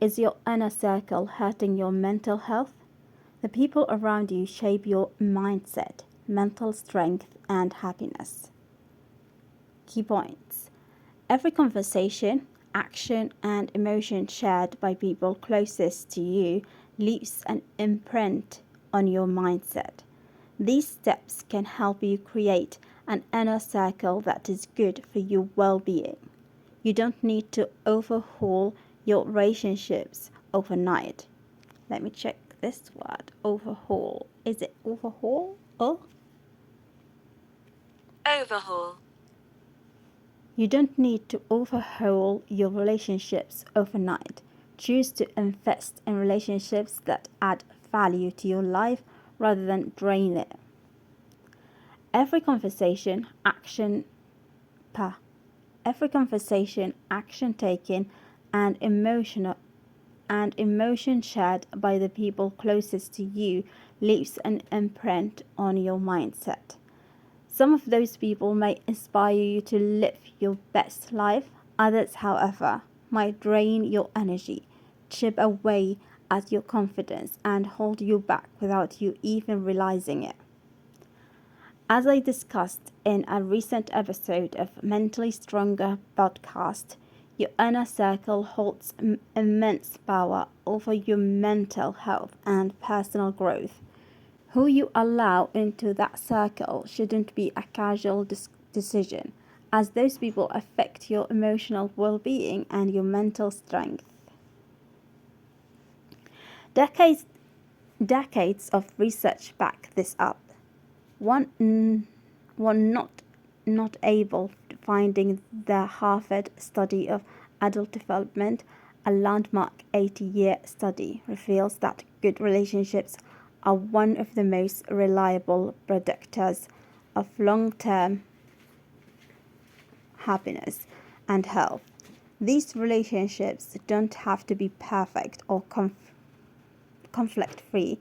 Is your inner circle hurting your mental health? The people around you shape your mindset, mental strength, and happiness. Key points. Every conversation, action, and emotion shared by people closest to you leaves an imprint on your mindset. These steps can help you create an inner circle that is good for your well-being. You don't need to overhaul your relationships overnight. Let me check this word, overhaul. Is it overhaul or? Overhaul. You don't need to overhaul your relationships overnight. Choose to invest in relationships that add value to your life rather than drain it. Every conversation, action taken, and emotion shared by the people closest to you leaves an imprint on your mindset. Some of those people may inspire you to live your best life. Others, however, might drain your energy, chip away at your confidence, and hold you back without you even realizing it. As I discussed in a recent episode of Mentally Stronger podcast, your inner circle holds immense power over your mental health and personal growth. Who you allow into that circle shouldn't be a casual decision, as those people affect your emotional well-being and your mental strength. Decades of research back this up. One not able to finding the Harvard study of adult development, a landmark 80-year study, reveals that good relationships are one of the most reliable predictors of long-term happiness and health. These relationships don't have to be perfect or conflict-free,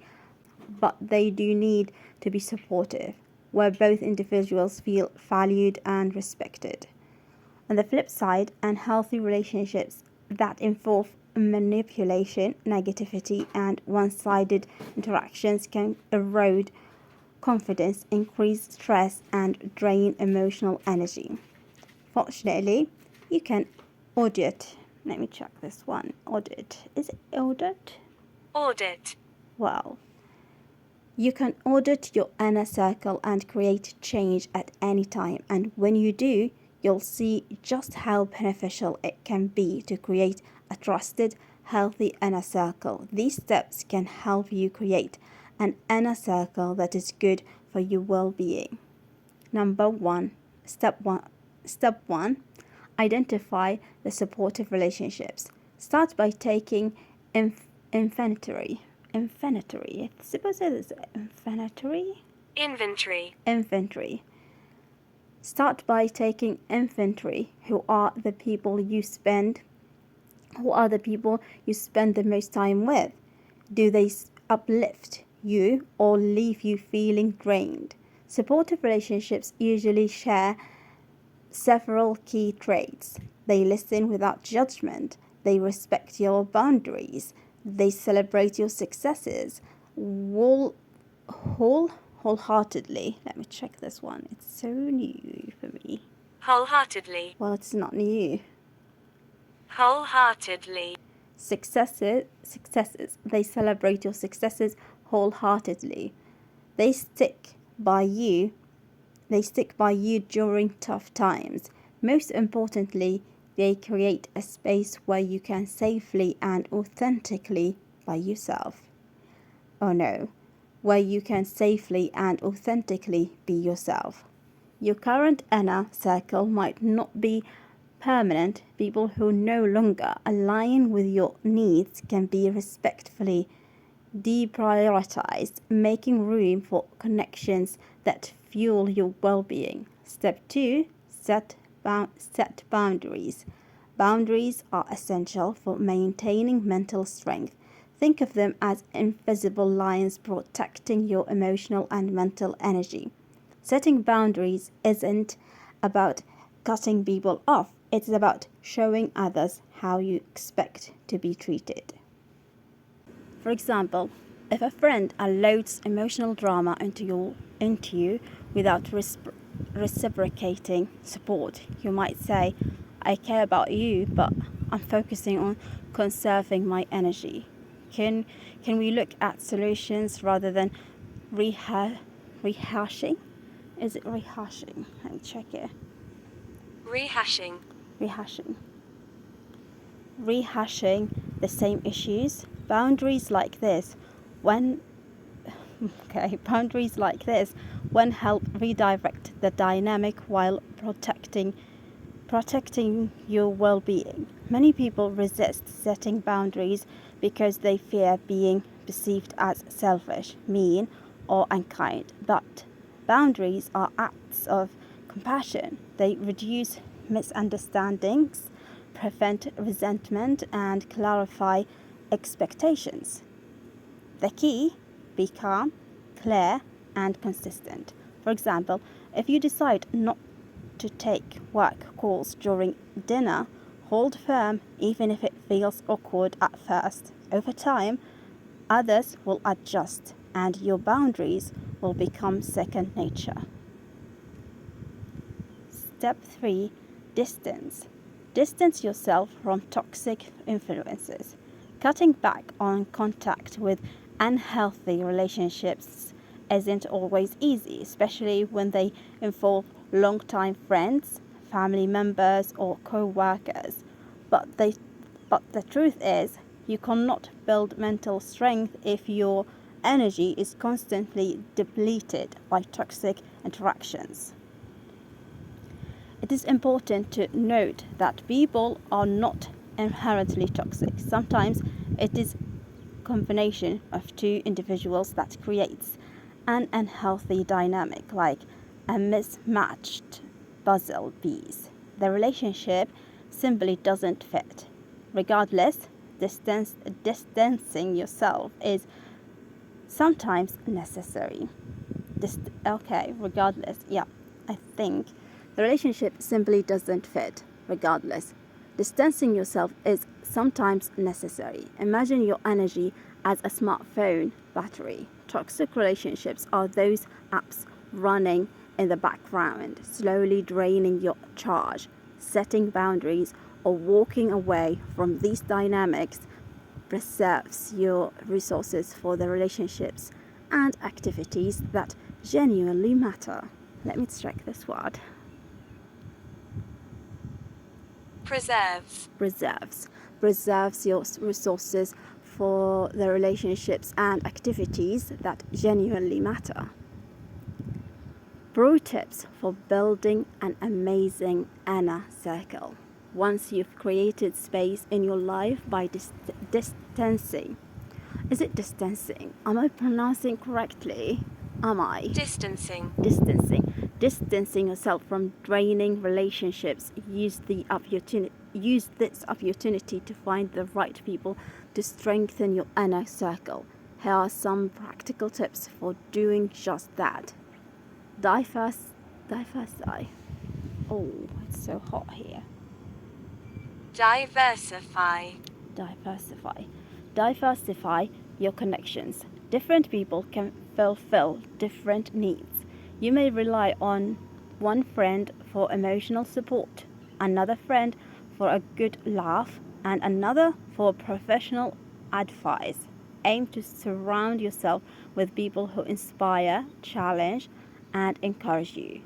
but they do need to be supportive, where both individuals feel valued and respected. On the flip side, unhealthy relationships that involve manipulation, negativity, and one-sided interactions can erode confidence, increase stress, and drain emotional energy. Fortunately, you can audit. Let me check this one. Audit. Is it audit? Audit. Wow. You can audit your inner circle and create change at any time. And when you do, you'll see just how beneficial it can be to create a trusted, healthy inner circle. These steps can help you create an inner circle that is good for your well-being. Step one, identify the supportive relationships. Start by taking inventory. Suppose it is inventory. Start by taking inventory. Who are the people you spend the most time with? Do they uplift you or leave you feeling drained? Supportive relationships usually share several key traits. They listen without judgment. They respect your boundaries. They celebrate your successes wholeheartedly. Let me check this one. It's so new for me. Wholeheartedly. Well, it's not new. Wholeheartedly. Successes. They celebrate your successes wholeheartedly. They stick by you during tough times. Most importantly, they create a space where you can safely and authentically be yourself. Where you can safely and authentically be yourself. Your current inner circle might not be permanent. People who no longer align with your needs can be respectfully deprioritized, making room for connections that fuel your well-being. Step 2, set boundaries. Boundaries are essential for maintaining mental strength. Think of them as invisible lines protecting your emotional and mental energy. Setting boundaries isn't about cutting people off. It's about showing others how you expect to be treated. For example, if a friend unloads emotional drama into you without reciprocating support, you might say, I care about you, but I'm focusing on conserving my energy. Can we look at solutions rather than rehashing? Is it rehashing? Let me check it. Rehashing. Rehashing the same issues. Boundaries like this when help redirect the dynamic while protecting your well-being. Many people resist setting boundaries because they fear being perceived as selfish, mean, or unkind. But boundaries are acts of compassion. They reduce misunderstandings, prevent resentment, and clarify expectations. The key: be calm, clear, and consistent. For example, if you decide not to take work calls during dinner, hold firm even if it feels awkward at first. Over time, others will adjust and your boundaries will become second nature. Step 3. Distance. Distance yourself from toxic influences. Cutting back on contact with unhealthy relationships isn't always easy, especially when they involve long-time friends, family members, or co-workers. But the truth is, you cannot build mental strength if your energy is constantly depleted by toxic interactions. It is important to note that people are not inherently toxic. Sometimes it is a combination of two individuals that creates an unhealthy dynamic, like a mismatched puzzle piece. The relationship simply doesn't fit. Regardless, distancing yourself is sometimes necessary. I think the relationship simply doesn't fit. Regardless, distancing yourself is sometimes necessary. Imagine your energy as a smartphone battery. Toxic relationships are those apps running in the background, slowly draining your charge. Setting boundaries or walking away from these dynamics preserves your resources for the relationships and activities that genuinely matter. Let me check this word. Preserves your resources for the relationships and activities that genuinely matter. Pro tips for building an amazing inner circle. Once you've created space in your life by distancing. Is it distancing? Am I pronouncing correctly? Am I? Distancing. Distancing yourself from draining relationships. Use this opportunity to find the right people to strengthen your inner circle. Here are some practical tips for doing just that. Diversify. Oh, it's so hot here. Diversify your connections. Different people can fulfill different needs. You may rely on one friend for emotional support, another friend for a good laugh, and another for professional advice. Aim to surround yourself with people who inspire, challenge, and encourage you.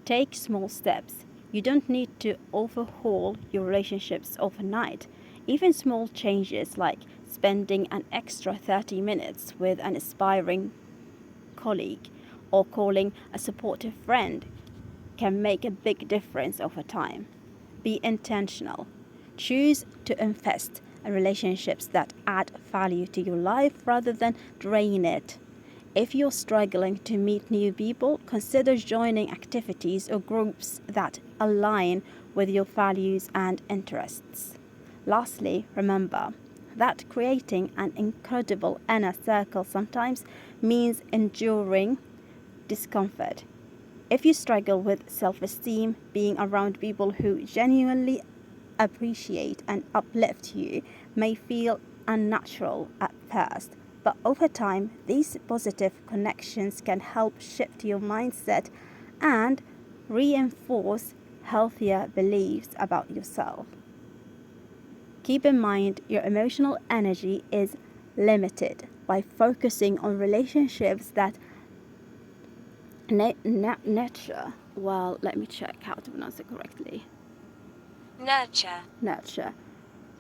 Take small steps. You don't need to overhaul your relationships overnight. Even small changes like spending an extra 30 minutes with an inspiring colleague or calling a supportive friend can make a big difference over time. Be intentional. Choose to invest in relationships that add value to your life rather than drain it. If you're struggling to meet new people, consider joining activities or groups that align with your values and interests. Lastly, remember that creating an incredible inner circle sometimes means enduring discomfort. If you struggle with self-esteem, being around people who genuinely appreciate and uplift you may feel unnatural at first, but over time, these positive connections can help shift your mindset and reinforce healthier beliefs about yourself. Keep in mind your emotional energy is limited by focusing on relationships that nurture. Well, let me check how to pronounce it correctly. Nurture.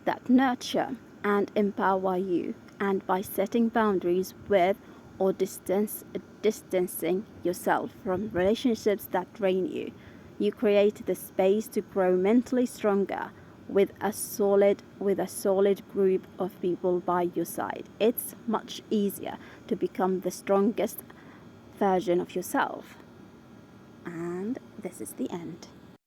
That nurture and empower you, and by setting boundaries with or distancing yourself from relationships that drain you, you create the space to grow mentally stronger with a solid group of people by your side. It's much easier to become the strongest version of yourself. And this is the end.